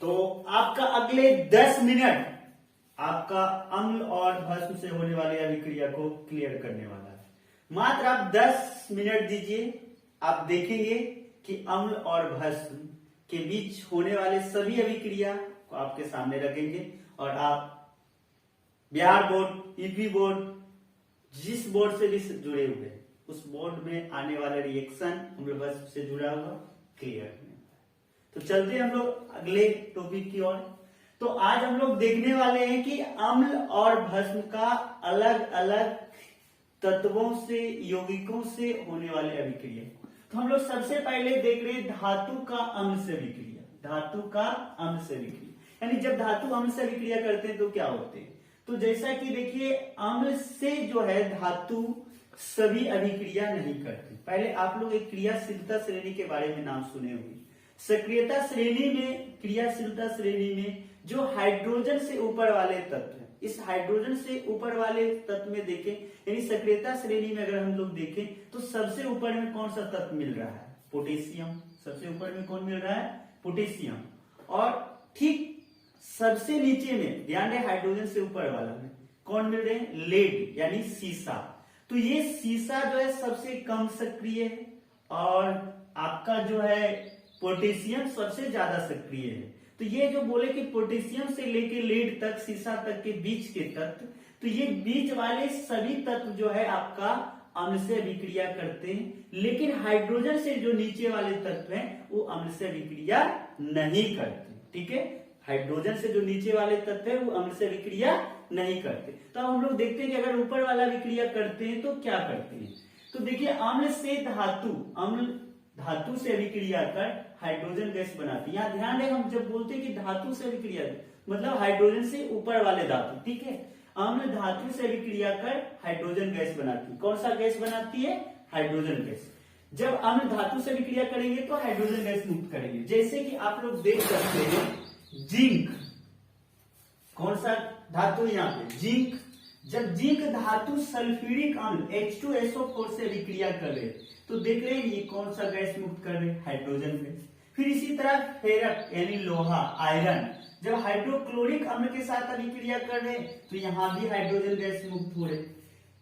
तो आपका अगले 10 मिनट आपका अम्ल और भस्म से होने वाली अभिक्रिया को क्लियर करने वाला है। मात्र आप 10 मिनट दीजिए, आप देखेंगे कि अम्ल और भस्म के बीच होने वाले सभी अभिक्रिया को आपके सामने रखेंगे और आप बिहार बोर्ड, यूपी बोर्ड, जिस बोर्ड से भी जुड़े हुए उस बोर्ड में आने वाला रिएक्शन अम्ल भस्म से जुड़ा हुआ क्लियर। तो चलते हम लोग अगले टॉपिक की ओर। तो आज हम लोग देखने वाले हैं कि अम्ल और भस्म का अलग अलग तत्वों से, यौगिकों से होने वाले अभिक्रिया। तो हम लोग सबसे पहले देख रहे हैं धातु का अम्ल से अभिक्रिया। धातु का अम्ल से अभिक्रिया यानी जब धातु अम्ल से अभिक्रिया करते हैं तो क्या होते हैं। तो जैसा कि देखिए, अम्ल से जो है धातु सभी अभिक्रिया नहीं करते। पहले आप लोग एक क्रियाशीलता श्रेणी के बारे में नाम सुने होंगे। सक्रियता श्रेणी में, क्रियाशीलता श्रेणी में जो हाइड्रोजन से ऊपर वाले तत्व हैं, इस हाइड्रोजन से ऊपर वाले तत्व में देखें, यानी सक्रियता श्रेणी में अगर हम लोग देखें तो सबसे ऊपर में कौन सा तत्व मिल रहा है? पोटेशियम। सबसे ऊपर में कौन मिल रहा है? पोटेशियम। और ठीक सबसे नीचे में, ध्यान दें, हाइड्रोजन से ऊपर वाला में कौन मिल रहे हैं? लेड यानी सीसा। तो ये सीसा जो है सबसे कम सक्रिय है और आपका जो है पोटेशियम सबसे ज्यादा सक्रिय है। तो ये जो बोले कि पोटेशियम से लेके लेड तक, सीसा तक के बीच के तत्व, तो ये बीच वाले सभी तत्व जो है आपका अम्ल से अभिक्रिया करते हैं, लेकिन हाइड्रोजन से जो नीचे वाले तत्व हैं वो अम्ल से अभिक्रिया नहीं करते। ठीक है, हाइड्रोजन से जो नीचे वाले तत्व है वो अम्ल से अभिक्रिया नहीं करते। तो हम लोग देखते हैं कि अगर ऊपर वाला अभिक्रिया करते हैं तो क्या करते हैं। तो देखिए, अम्ल से धातु, अम्ल धातु से अभिक्रिया कर हाइड्रोजन गैस बनाती है। यहाँ ध्यान दें, हम जब बोलते हैं कि धातु से अभिक्रिया मतलब हाइड्रोजन से ऊपर वाले धातु, ठीक है। अम्ल धातु से अभिक्रिया कर हाइड्रोजन गैस बनाती है। कौन सा गैस बनाती है? Hydrogen gas. जब अम्ल धातु से अभिक्रिया करेंगे तो हाइड्रोजन गैस मुक्त करेंगे। जैसे कि आप लोग देख सकते हैं, जिंक, कौन सा धातु यहाँ पे? जिंक। जब जिंक धातु सल्फ्यूरिक अम्ल H2SO4 से अभिक्रिया कर रहे तो देख रहे हैं ये कौन सा गैस मुक्त कर रहे? Hydrogen gas. फिर इसी तरह फेरक यानी लोहा, आयरन, जब हाइड्रोक्लोरिक अम्ल के साथ अभिक्रिया कर रहे तो यहां भी हाइड्रोजन गैस मुक्त हो रहे।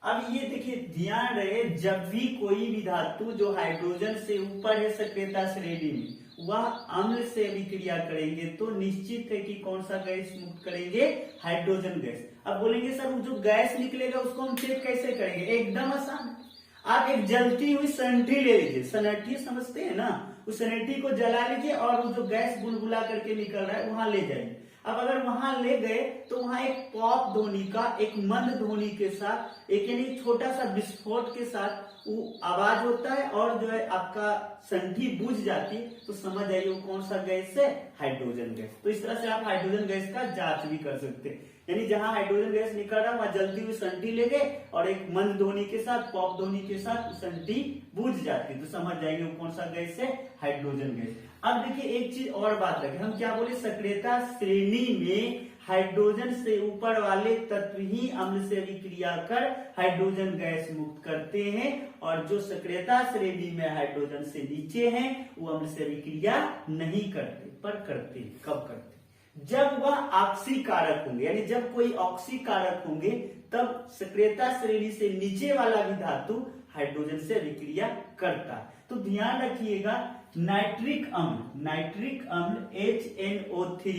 अब ये देखिए, ध्यान रहे, जब भी कोई भी धातु जो हाइड्रोजन से ऊपर है सक्रियता श्रेणी में, वह अम्ल से अभिक्रिया करेंगे तो निश्चित है कि कौन सा गैस मुक्त करेंगे? Hydrogen gas. अब बोलेंगे सर वो जो गैस निकलेगा उसको हम चेक कैसे करेंगे? एकदम आसान। आप एक जलती हुई सनठी ले लीजिए, सनठी समझते हैं ना, उस सनठी को जला लीजिए और वो जो गैस बुलबुला करके निकल रहा है वहां ले जाइए। अब अगर वहां ले गए तो वहां एक पॉप ध्वनि का, एक मंद ध्वनि के साथ, एक यानी छोटा सा विस्फोट के साथ वो आवाज होता है और जो है आपका संठी बुझ जाती है। तो समझ आइए वो कौन सा गैस है? Hydrogen gas. तो इस तरह से आप हाइड्रोजन गैस का जांच भी कर सकते हैं। यानी जहां हाइड्रोजन गैस निकल रहा है वहां जलती हुई संठी ले गए और एक मंद ध्वनि के साथ, पॉप ध्वनि के साथ संठी बुझ जाती है। तो समझ जाएंगे वो कौन सा गैस है? Hydrogen gas. अब देखिए एक चीज और बात रखें, हम क्या बोले? सक्रियता श्रेणी में हाइड्रोजन से ऊपर वाले तत्व ही अम्ल से अभिक्रिया कर हाइड्रोजन गैस मुक्त करते हैं और जो सक्रियता श्रेणी में हाइड्रोजन से नीचे हैं वो अम्ल से अभिक्रिया नहीं करते। पर करते कब करते? जब वह ऑक्सीकारक होंगे, यानी जब कोई ऑक्सीकारक होंगे तब सक्रियता श्रेणी से नीचे वाला भी धातु हाइड्रोजन से अभिक्रिया करता है। तो ध्यान रखिएगा, नाइट्रिक अम्ल HNO3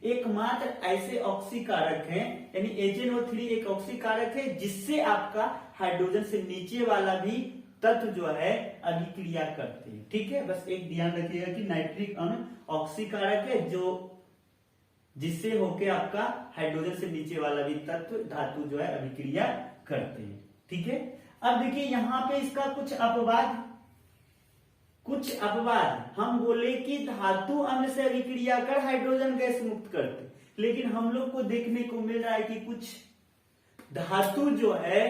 एकमात्र ऐसे ऑक्सीकारक है, यानी HNO3 एक ऑक्सीकारक है जिससे आपका हाइड्रोजन से नीचे वाला भी तत्व जो है अभिक्रिया करते हैं। ठीक है, बस एक ध्यान रखिएगा कि नाइट्रिक अम्ल ऑक्सीकारक है जो जिससे होके आपका हाइड्रोजन से नीचे वाला भी तत्व, धातु जो है अभिक्रिया करते हैं। ठीक है, अब देखिए यहां पे इसका कुछ अपवाद हम बोले कि धातु अम्ल से अभिक्रिया कर हाइड्रोजन गैस मुक्त करते, लेकिन हम लोग को देखने को मिल रहा है कि कुछ धातु जो है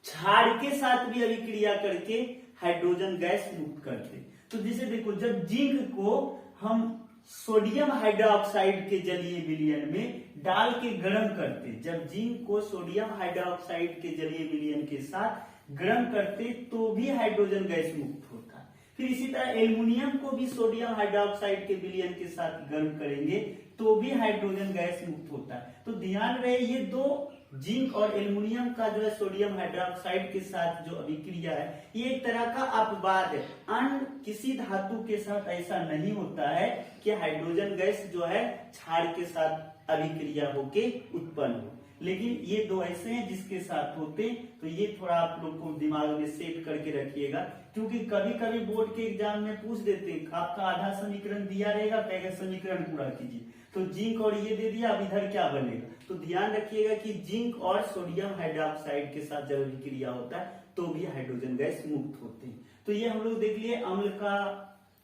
क्षार के साथ भी अभिक्रिया करके हाइड्रोजन गैस मुक्त करते। तो जैसे देखो, जब जिंक को हम सोडियम हाइड्रोक्साइड के जलीय विलयन में डाल के गर्म करते, जब जिंक को सोडियम हाइड्रोक्साइड के जलीय विलयन के साथ गर्म करते तो भी हाइड्रोजन गैस मुक्त होता है। फिर इसी तरह एल्युमिनियम को भी सोडियम हाइड्रोक्साइड के विलयन के साथ गर्म करेंगे तो भी हाइड्रोजन गैस मुक्त होता है। तो ध्यान रहे ये दो जिंक और एल्युमिनियम का जो है सोडियम हाइड्रोक्साइड के साथ जो अभिक्रिया है ये एक तरह का अपवाद है। अन्य किसी धातु के साथ ऐसा नहीं होता है कि हाइड्रोजन गैस जो है क्षार के साथ अभिक्रिया होके उत्पन्न हो, लेकिन ये दो ऐसे हैं जिसके साथ होते। तो ये थोड़ा आप लोग को दिमाग में सेट करके रखिएगा, क्योंकि कभी कभी बोर्ड के एग्जाम में पूछ देते हैं आपका आधा समीकरण दिया रहेगा, कहेगा समीकरण पूरा कीजिए, तो जिंक और ये दे दिया, अब इधर क्या बनेगा। तो ध्यान रखिएगा कि जिंक और सोडियम हाइड्रोक्साइड के साथ जब अभिक्रिया होता है तो भी हाइड्रोजन गैस मुक्त होते हैं। तो ये हम लोग देख लिए अम्ल का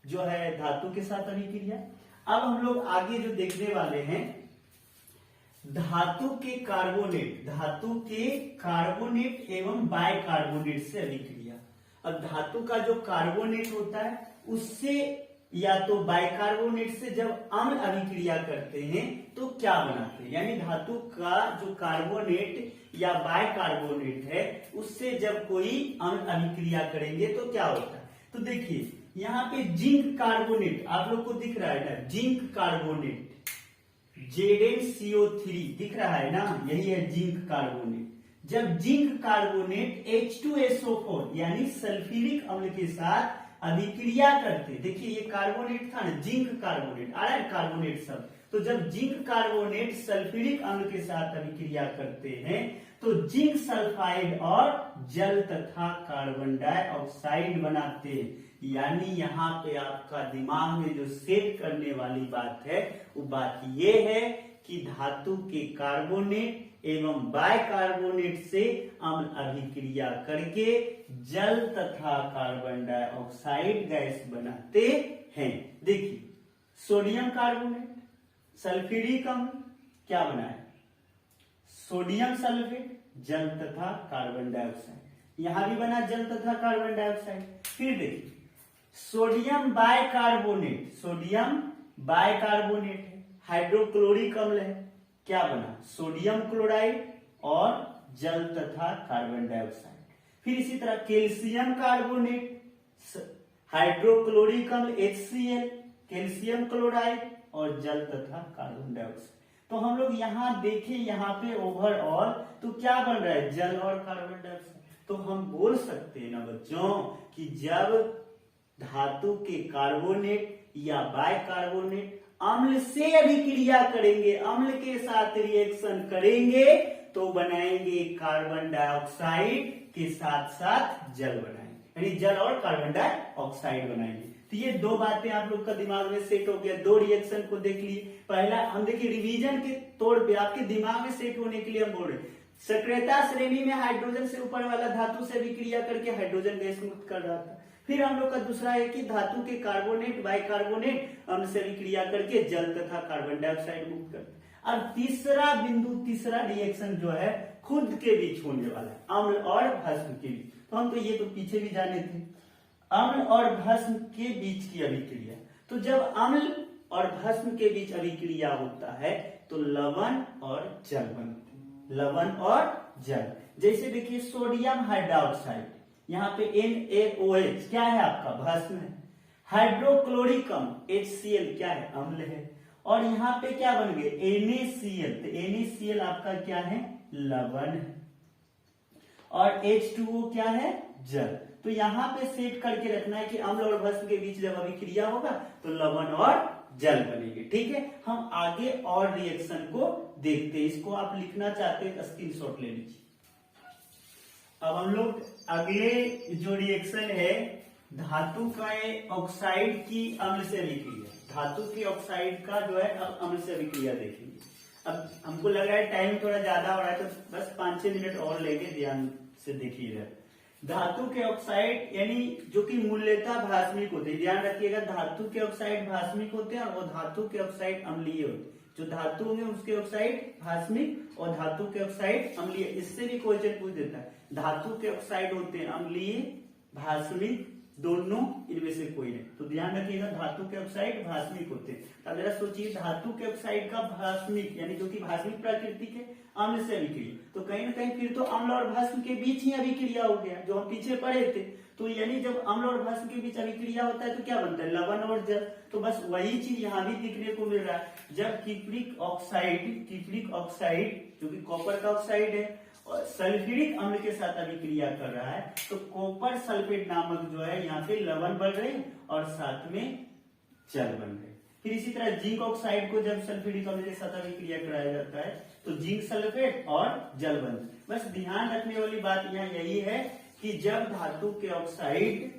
जो है धातु के साथ अभिक्रिया। अब हम लोग आगे जो देखने वाले हैं धातु के कार्बोनेट एवं बाइकार्बोनेट से अभिक्रिया। अब धातु का जो कार्बोनेट होता है उससे या तो बाइकार्बोनेट से जब अम्ल अभिक्रिया करते हैं तो क्या बनाते हैं, यानी धातु का जो कार्बोनेट या बाइकार्बोनेट है उससे जब कोई अम्ल अभिक्रिया करेंगे तो क्या होता है। तो देखिए यहाँ पे जिंक कार्बोनेट आप लोग को दिख रहा है ना, जिंक कार्बोनेट ZnCO3 दिख रहा है ना, यही है जिंक कार्बोनेट। जब जिंक कार्बोनेट H2SO4 यानी सल्फ्यूरिक अम्ल के साथ अभिक्रिया करते, देखिए ये कार्बोनेट था ना, जिंक कार्बोनेट आ रहा है कार्बोनेट सब। तो जब जिंक कार्बोनेट सल्फ्यूरिक अम्ल के साथ अभिक्रिया करते हैं तो जिंक सल्फाइड और जल तथा कार्बन डाइऑक्साइड बनाते हैं। यानी यहाँ पे आपका दिमाग में जो सेट करने वाली बात है वो बात ये है कि धातु के कार्बोनेट एवं बाइकार्बोनेट से अम्ल अभिक्रिया करके जल तथा कार्बन डाइऑक्साइड गैस बनाते हैं। देखिए सोडियम कार्बोनेट सल्फ्यूरिक अम्ल क्या बनाए, सोडियम सल्फेट जल तथा कार्बन डाइऑक्साइड, यहां भी बना जल तथा कार्बन डाइऑक्साइड। फिर देखिए सोडियम बाइकार्बोनेट है, हाइड्रोक्लोरिक अम्ल है, क्या बना सोडियम क्लोराइड और जल तथा कार्बन डाइऑक्साइड। फिर इसी तरह कैल्शियम कार्बोनेट हाइड्रोक्लोरिक अम्ल HCl, कैल्शियम क्लोराइड और जल तथा कार्बन डाइऑक्साइड। तो हम लोग यहाँ देखें यहाँ पे ओवरऑल तो क्या बन रहा है, जल और कार्बन डाइऑक्साइड। तो हम बोल सकते हैं ना बच्चों कि जब धातु के कार्बोनेट या बाइकार्बोनेट अम्ल से अभिक्रिया करेंगे, अम्ल के साथ रिएक्शन करेंगे तो बनाएंगे कार्बन डाइऑक्साइड के साथ साथ जल बनाएंगे, यानी जल और कार्बन डाइऑक्साइड बनाएंगे। तो ये दो बातें आप लोग का दिमाग में सेट हो गया, दो रिएक्शन को देख लिए। पहला हम देखिए रिवीजन के तौर पे आपके दिमाग में सेट होने के लिए हम बोल रहे हैं सक्रियता श्रेणी में हाइड्रोजन से ऊपर वाला धातु से अभिक्रिया करके हाइड्रोजन गैस मुक्त कर रहा था। फिर हम लोग का दूसरा है कि धातु के कार्बोनेट बाइकार्बोनेट अम्ल से अभिक्रिया करके जल तथा कार्बन डाइऑक्साइड मुक्त करते। अब तीसरा बिंदु, तीसरा रिएक्शन जो है खुद के बीच होने वाला है, अम्ल और भस्म के बीच। तो हम तो ये तो पीछे भी जाने थे, अम्ल और भस्म के बीच की अभिक्रिया। तो जब अम्ल और भस्म के बीच अभिक्रिया होता है तो लवण और जल बनते हैं, लवण और जल। जैसे देखिए सोडियम हाइड्रोक्साइड, यहाँ पे NaOH क्या है आपका भस्म है, हाइड्रोक्लोरिक अम्ल HCl क्या है अम्ल है, और यहाँ पे क्या बन गए NaCl, तो NaCl आपका क्या है लवण है, और H2O क्या है जल। तो यहाँ पे सेट करके रखना है कि अम्ल और भस्म के बीच जब अभिक्रिया होगा तो लवण और जल बनेंगे। ठीक है, हम आगे और रिएक्शन को देखते हैं, इसको आप लिखना चाहते हैं स्क्रीनशॉट ले लीजिए। अब हम लोग अगले जो रिएक्शन है धातु का ऑक्साइड की अम्ल से अभिक्रिया, धातु के ऑक्साइड का जो है अब अम्ल से अभिक्रिया देखेंगे। अब हमको लग रहा है टाइम थोड़ा ज्यादा हो रहा है तो बस 5-6 मिनट और लेंगे, ध्यान से देखिएगा। धातु के ऑक्साइड यानी जो कि मूल्यतः भास्मिक होते हैं, ध्यान रखिएगा धातु के ऑक्साइड भास्मिक होते हैं और वो धातु के ऑक्साइड अम्लीय होते हैं। जो धातु होंगे उसके ऑक्साइड भास्मिक और धातु के ऑक्साइड अम्लीय। इससे भी क्वेश्चन पूछ देता है, धातु के ऑक्साइड होते हैं अम्लीय भास्मिक दोनों, इनमें से कोई नहीं। तो ध्यान रखिएगा धातु के ऑक्साइड भास्मिक होते हैं। अब जरा सोचिए धातु के ऑक्साइड का भास्मिक यानी जो कि भास्मिक प्रकृति के अम्ल से अभिक्रिया, तो कहीं ना कहीं फिर तो अम्ल और भस्म के बीच ही अभिक्रिया हो गया जो हम पीछे पढ़े थे। तो यानी जब अम्ल और भस्म के बीच अभिक्रिया होता है तो क्या बनता है, लवण और जल। तो बस वही चीज यहाँ भी देखने को मिल रहा है। जब किप्रिक ऑक्साइड जो कि कॉपर का ऑक्साइड है और सल्फ्यूरिक अम्ल के साथ अभिक्रिया कर रहा है तो कॉपर सल्फेट नामक जो है यहाँ पे लवण बन रहे और साथ में जल बन रहे। फिर इसी तरह जिंक ऑक्साइड को जब सल्फ्यूरिक अम्ल के साथ अभिक्रिया कराया जाता है तो जिंक सल्फेट और जल बन। बस ध्यान रखने वाली बात यहाँ यही है कि जब धातु के ऑक्साइड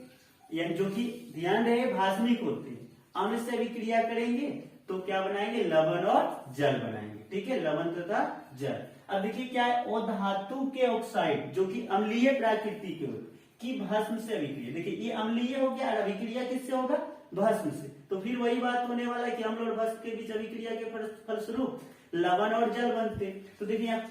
यानी जो कि ध्यान रहे भास्मिक होते हैं अम्ल से अभिक्रिया करेंगे तो क्या बनाएंगे, लवण और जल बनाएंगे। ठीक है, लवण तथा जल। अब देखिए क्या है, वो धातु के ऑक्साइड जो कि अम्लीय प्रकृति के की भस्म से अभिक्रिया, देखिए ये अम्लीय हो गया और अभिक्रिया किससे होगा, भस्म से। तो फिर वही बात होने वाला है कि अम्ल और भस्म के बीच अभिक्रिया के फलस्वरूप लवण और जल बनते। तो देखिए यहाँ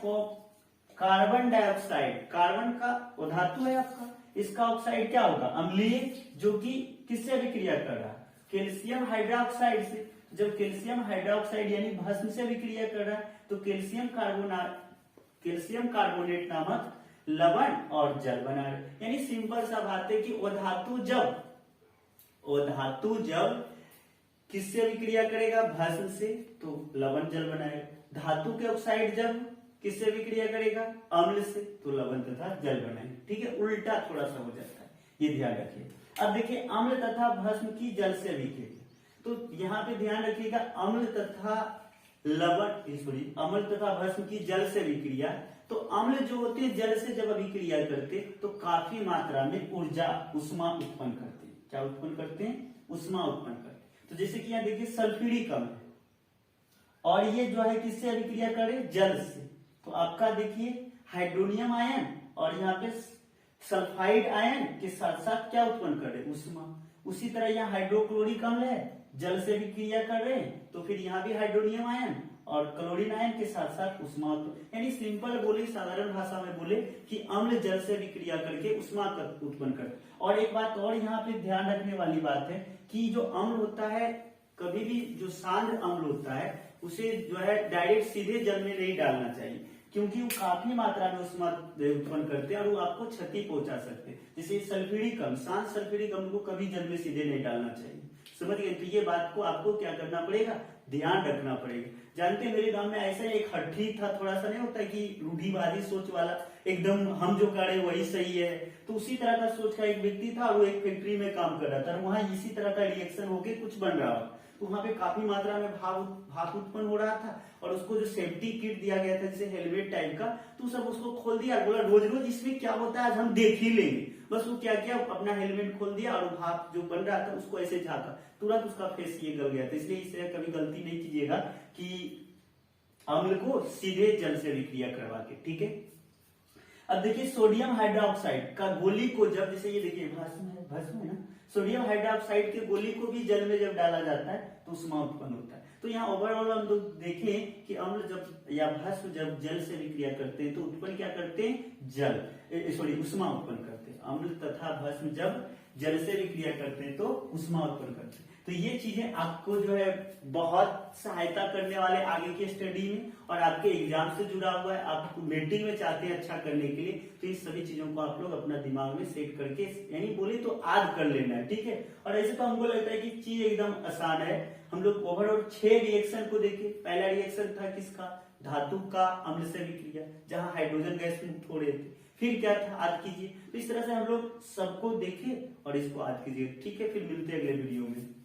कार्बन डाइऑक्साइड, कार्बन का वो धातु है आपका, इसका ऑक्साइड क्या होगा, अम्लीय, जो कि किससे अभिक्रिया कर रहा है, कैल्शियम हाइड्रोक्साइड से। जब कैल्शियम हाइड्रोक्साइड यानी भस्म से अभिक्रिया कर रहा है तो कैल्शियम कार्बोनेट नामक लवण और जल बना रहे। यानी सिंपल सा बात है कि वो धातु जब किससे अभिक्रिया करेगा, भस्म से, तो लवण जल बनाएगा। धातु के ऑक्साइड जब किससे अभिक्रिया करेगा, अम्ल से, तो लवण तथा जल बनाएंगे। ठीक है, उल्टा थोड़ा सा हो जाता है, ये ध्यान रखिए। अब देखिए अम्ल तथा भस्म की जल से अभिक्रिया, तो यहाँ पे ध्यान रखिएगा अम्ल तथा भस्म की जल से अभिक्रिया। तो अम्ल जो होते हैं जल से जब अभिक्रिया करते तो काफी मात्रा में ऊर्जा उष्मा उत्पन्न करते हैं। क्या उत्पन्न करते हैं, उष्मा उत्पन्न करते हैं। तो जैसे कि यहाँ देखिए सल्फ्यूरिक अम्ल और ये जो है किससे अभिक्रिया करे, जल से। तो आपका देखिए हाइड्रोनियम आयन और यहाँ पे सल्फाइड आयन के साथ साथ क्या उत्पन्न कर रहे, उष्मा। उसी तरह यहाँ हाइड्रोक्लोरिक अम्ल है, जल से भी क्रिया कर रहे हैं, तो फिर यहाँ भी हाइड्रोनियम आयन और क्लोरीन आयन के साथ साथ उष्मा उत्पन्न। यानी सिंपल बोले, साधारण भाषा में बोले कि अम्ल जल से भी क्रिया करके उष्मा उत्पन्न करते। और एक बात और यहाँ पे ध्यान रखने वाली बात है कि जो अम्ल होता है, कभी भी जो सांद्र अम्ल होता है उसे जो है डायरेक्ट सीधे जल में नहीं डालना चाहिए, क्योंकि वो काफी मात्रा में उष्मा उत्पन्न करते हैं और वो आपको क्षति पहुंचा सकते हैं। जैसे सल्फ्यूरिक अम्ल, शांत सल्फ्यूरिक अम्ल को कभी जल में सीधे नहीं डालना चाहिए। समझ गए, तो ये बात को आपको क्या करना पड़ेगा, ध्यान रखना पड़ेगा। जानते हैं मेरे गांव में ऐसा एक हट्ठी था, थोड़ा सा नहीं होता कि रूढ़िवादी सोच वाला, एकदम हम जो करे वही सही है। तो उसी तरह का सोच का एक व्यक्ति था, वो एक फैक्ट्री में काम कर रहा था, वहां इसी तरह का रिएक्शन होके कुछ बन रहा था। तो वहां पे काफी मात्रा में भाप उत्पन्न हो रहा था और उसको जो सेफ्टी किट दिया गया था जैसे हेलमेट टाइप का, तो सब उसको खोल दिया, बोला रोज रोज इसमें क्या होता है आज हम देख ही लेंगे। बस वो क्या किया, अपना हेलमेट खोल दिया और भाप जो बन रहा था उसको ऐसे झांका, तुरंत उसका फेस ये गल गया था। इसलिए इससे कभी गलती नहीं कीजिएगा कि अम्ल को सीधे जल से अभिक्रिया करवा के। ठीक है, अब देखिए सोडियम हाइड्रोक्साइड का गोली को जब, जैसे ये देखिए भस्म है ना, सोडियम हाइड्रोक्साइड के गोली को भी जल में जब डाला जाता है तो उष्मा उत्पन्न होता है। तो यहाँ ओवरऑल हम लोग देखें कि अम्ल जब या भस्म जब जल से विक्रिया करते हैं तो उत्पन्न क्या करते हैं, उष्मा उत्पन्न करते हैं। अम्ल तथा भस्म जब जल से विक्रिया करते हैं तो उष्मा उत्पन्न करते हैं। तो ये चीजें आपको जो है बहुत सहायता करने वाले आगे की स्टडी में, और आपके एग्जाम से जुड़ा हुआ है, आप मेटिंग में चाहते हैं अच्छा करने के लिए, तो इन सभी चीजों को आप लोग अपना दिमाग में सेट करके, यानी बोले तो आज कर लेना है। ठीक है, और ऐसे तो हमको लगता है कि चीज एकदम आसान है। हम लोग ओवरऑल 6 रिएक्शन को देखे। पहला रिएक्शन था किसका, धातु का अम्ल से विक्रिया, जहां हाइड्रोजन गैस मुक्त हो रहे थे। फिर क्या था, याद कीजिए। तो इस तरह से हम लोग सबको देखे और इसको याद कीजिए। ठीक है, फिर मिलते हैं अगले वीडियो में।